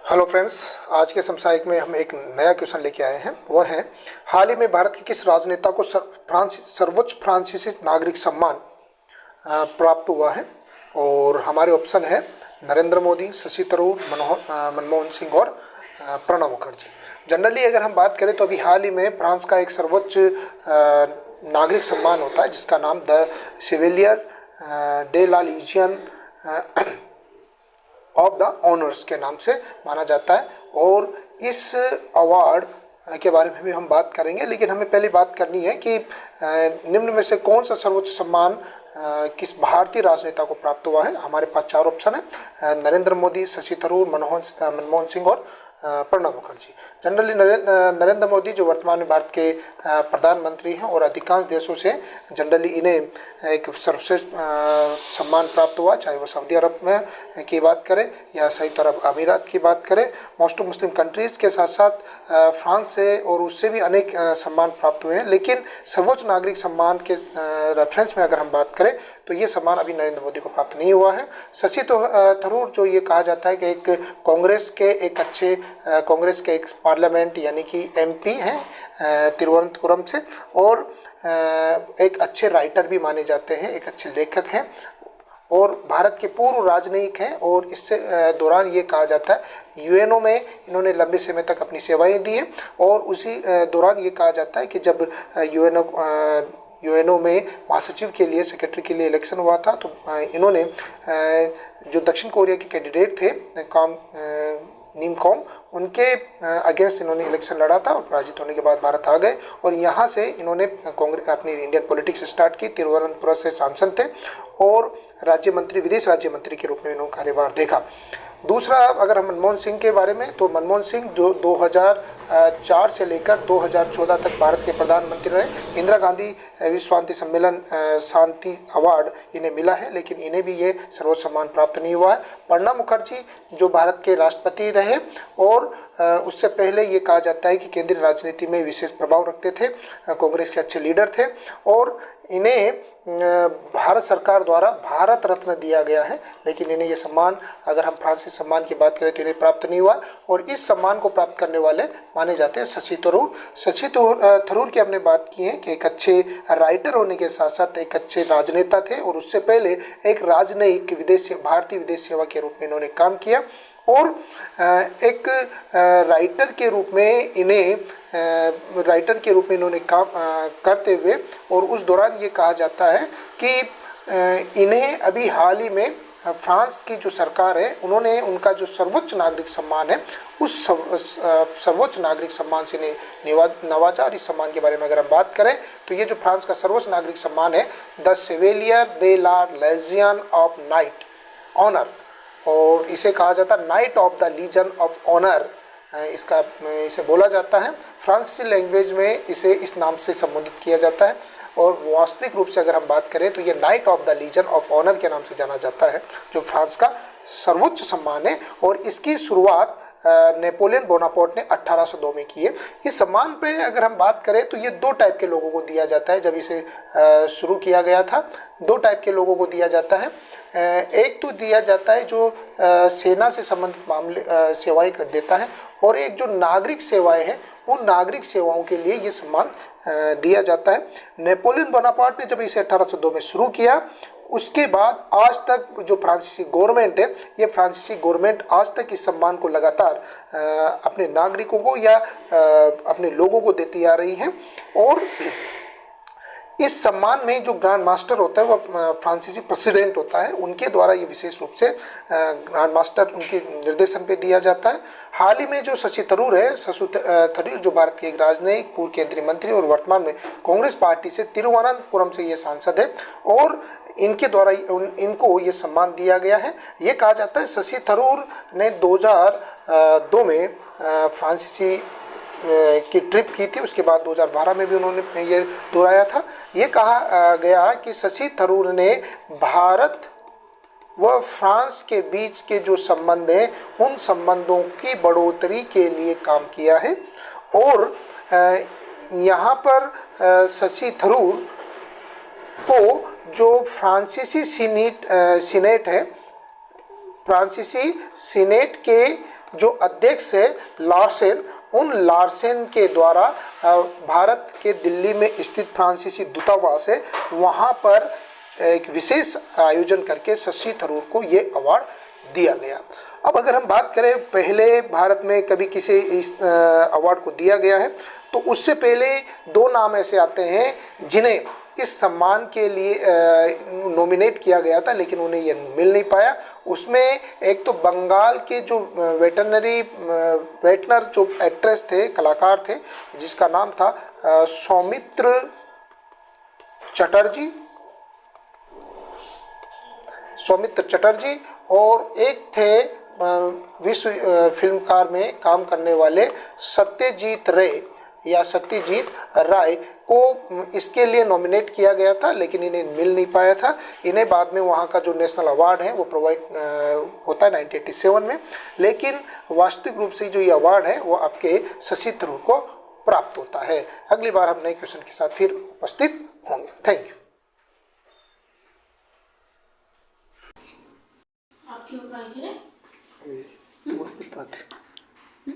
Hello friends, आज के समसामयिक में हम एक नया क्वेश्चन लेके आए हैं। वह है, हाल ही में भारत के किस राजनेता को सर्वोच्च फ्रांसीसी नागरिक सम्मान प्राप्त हुआ है? और हमारे ऑप्शन है नरेंद्र मोदी, शशि थरूर, मनमोहन सिंह और प्रणब मुखर्जी। जनरली अगर हम बात करें तो अभी हाल ही में फ्रांस का एक सर्वोच्च नागरिक सम्मान होता है जिसका नाम the Chevalier de la Legion of the Honours के नाम से माना जाता है। और इस अवार्ड के बारे में भी हम बात करेंगे, लेकिन हमें पहले बात करनी है कि निम्न में से कौन सा सर्वोच्च सम्मान किस भारतीय राजनेता को प्राप्त हुआ है। हमारे पास चार ऑप्शन है, नरेंद्र मोदी, शशि थरूर, मनमोहन सिंह और प्रणब मुखर्जी। जनरली नरेंद्र मोदी जो वर्तमान में भारत के प्रधानमंत्री हैं और अधिकांश देशों से जनरली इन्हें एक सर्वश्रेष्ठ सम्मान प्राप्त हुआ, चाहे वो सऊदी अरब में की बात करें या संयुक्त अरब अमीरात की बात करें। मोस्ट मुस्लिम कंट्रीज़ के साथ साथ फ्रांस से और उससे भी अनेक सम्मान प्राप्त हुए हैं, लेकिन सर्वोच्च नागरिक सम्मान के रेफरेंस में अगर हम बात करें तो ये सम्मान अभी नरेंद्र मोदी को प्राप्त नहीं हुआ है। शशि थरूर जो ये कहा जाता है कि एक कांग्रेस के एक पार्लियामेंट यानी कि एमपी हैं तिरुवनंतपुरम से, और एक अच्छे राइटर भी माने जाते हैं, एक अच्छे लेखक हैं और भारत के पूर्व राजनयिक हैं। और इससे दौरान ये कहा जाता है यूएनओ में इन्होंने लंबे समय तक अपनी सेवाएं दी हैं। और उसी दौरान ये कहा जाता है कि जब यूएनओ में महासचिव के लिए, सेक्रेटरी के लिए इलेक्शन हुआ था तो इन्होंने जो दक्षिण कोरिया के कैंडिडेट थे नीम कॉम, उनके अगेंस्ट इन्होंने इलेक्शन लड़ा था और पराजित होने के बाद भारत आ गए और यहाँ से इन्होंने कांग्रेस अपनी इंडियन पॉलिटिक्स स्टार्ट की। तिरुवनंतपुरम से सांसद थे और विदेश राज्य मंत्री के रूप में इन्होंने कार्यभार देखा। दूसरा, अगर हम मनमोहन सिंह के बारे में, तो मनमोहन सिंह 2004 से लेकर 2014 तक भारत के प्रधानमंत्री रहे। इंदिरा गांधी विश्व शांति सम्मेलन शांति अवार्ड इन्हें मिला है, लेकिन इन्हें भी ये सर्वोच्च सम्मान प्राप्त नहीं हुआ है। प्रणब मुखर्जी जो भारत के राष्ट्रपति रहे और उससे पहले ये कहा जाता है कि केंद्रीय राजनीति में विशेष प्रभाव रखते थे, कांग्रेस के अच्छे लीडर थे और इन्हें भारत सरकार द्वारा भारत रत्न दिया गया है, लेकिन इन्हें ये सम्मान, अगर हम फ्रांसीसी सम्मान की बात करें तो इन्हें प्राप्त नहीं हुआ। और इस सम्मान को प्राप्त करने वाले माने जाते हैं शशि थरूर की हमने बात की है कि एक अच्छे राइटर होने के साथ साथ एक अच्छे राजनेता थे और उससे पहले एक राजनयिक भारतीय विदेश सेवा के रूप में इन्होंने काम किया और एक राइटर के रूप में इन्होंने काम करते हुए, और उस दौरान ये कहा जाता है कि इन्हें अभी हाल ही में फ्रांस की जो सरकार है उन्होंने उनका जो सर्वोच्च नागरिक सम्मान है उस सर्वोच्च नागरिक सम्मान से नवाजा। और इस सम्मान के बारे में अगर हम बात करें तो ये जो फ्रांस का सर्वोच्च नागरिक सम्मान है the Chevalier de la Legion of knight honour, और इसे कहा जाता है knight of the legion of Honour, इसे बोला जाता है। फ्रांसीसी लैंग्वेज में इसे इस नाम से संबोधित किया जाता है और वास्तविक रूप से अगर हम बात करें तो ये knight of the legion of honour के नाम से जाना जाता है, जो फ्रांस का सर्वोच्च सम्मान है। और इसकी शुरुआत नेपोलियन बोनापार्ट ने 1802 में की है। इस सम्मान पे अगर हम बात करें तो ये दो टाइप के लोगों को दिया जाता है। जब इसे शुरू किया गया था दो टाइप के लोगों को दिया जाता है। एक तो दिया जाता है जो सेना से संबंधित सेवाएं कर देता है, और एक जो नागरिक सेवाएं हैं उन नागरिक सेवाओं के लिए ये सम्मान दिया जाता है। नेपोलियन बोनापार्ट ने जब इसे 1802 में शुरू किया, उसके बाद आज तक जो फ्रांसीसी गवर्नमेंट है, ये फ्रांसीसी गवर्नमेंट आज तक इस सम्मान को लगातार अपने नागरिकों को या अपने लोगों को देती आ रही है। और इस सम्मान में जो ग्रैंड मास्टर होता है वो फ्रांसीसी प्रेसिडेंट होता है, उनके द्वारा ये विशेष रूप से ग्रैंड मास्टर उनके निर्देशन पे दिया जाता है। हाल ही में जो शशि थरूर जो भारत के एक राजनयिक पूर्व केंद्रीय मंत्री और वर्तमान में कांग्रेस पार्टी से तिरुवनंतपुरम से ये सांसद है और इनके द्वारा इनको ये सम्मान दिया गया है। ये कहा जाता है शशि थरूर ने 2002 में फ्रांसीसी की ट्रिप की थी, उसके बाद 2012 में भी उन्होंने ये दोहराया था। ये कहा गया कि शशि थरूर ने भारत व फ्रांस के बीच के जो संबंध हैं उन संबंधों की बढ़ोतरी के लिए काम किया है। और यहाँ पर शशि थरूर को जो फ्रांसीसी सीनेट है, फ्रांसीसी सीनेट के जो अध्यक्ष है लार्सेन, उन लार्सेन के द्वारा भारत के दिल्ली में स्थित फ्रांसीसी दूतावास है, वहाँ पर एक विशेष आयोजन करके शशि थरूर को ये अवार्ड दिया गया। अब अगर हम बात करें पहले भारत में कभी किसी इस अवार्ड को दिया गया है, तो उससे पहले 2 नाम ऐसे आते हैं जिन्हें इस सम्मान के लिए नॉमिनेट किया गया था, लेकिन उन्हें ये मिल नहीं पाया। उसमें एक तो बंगाल के जो वेटनर जो एक्ट्रेस थे, कलाकार थे, जिसका नाम था सौमित्र चटर्जी, और एक थे विश्व फिल्मकार में काम करने वाले सत्यजीत राय को इसके लिए नॉमिनेट किया गया था, लेकिन इन्हें मिल नहीं पाया था। इन्हें बाद में वहाँ का जो नेशनल अवार्ड है वो प्रोवाइड होता है 1987 में, लेकिन वास्तविक रूप से जो ये अवार्ड है वो आपके शशि थरूर को प्राप्त होता है। अगली बार हम नए क्वेश्चन के साथ फिर उपस्थित होंगे। Thank you. आपकी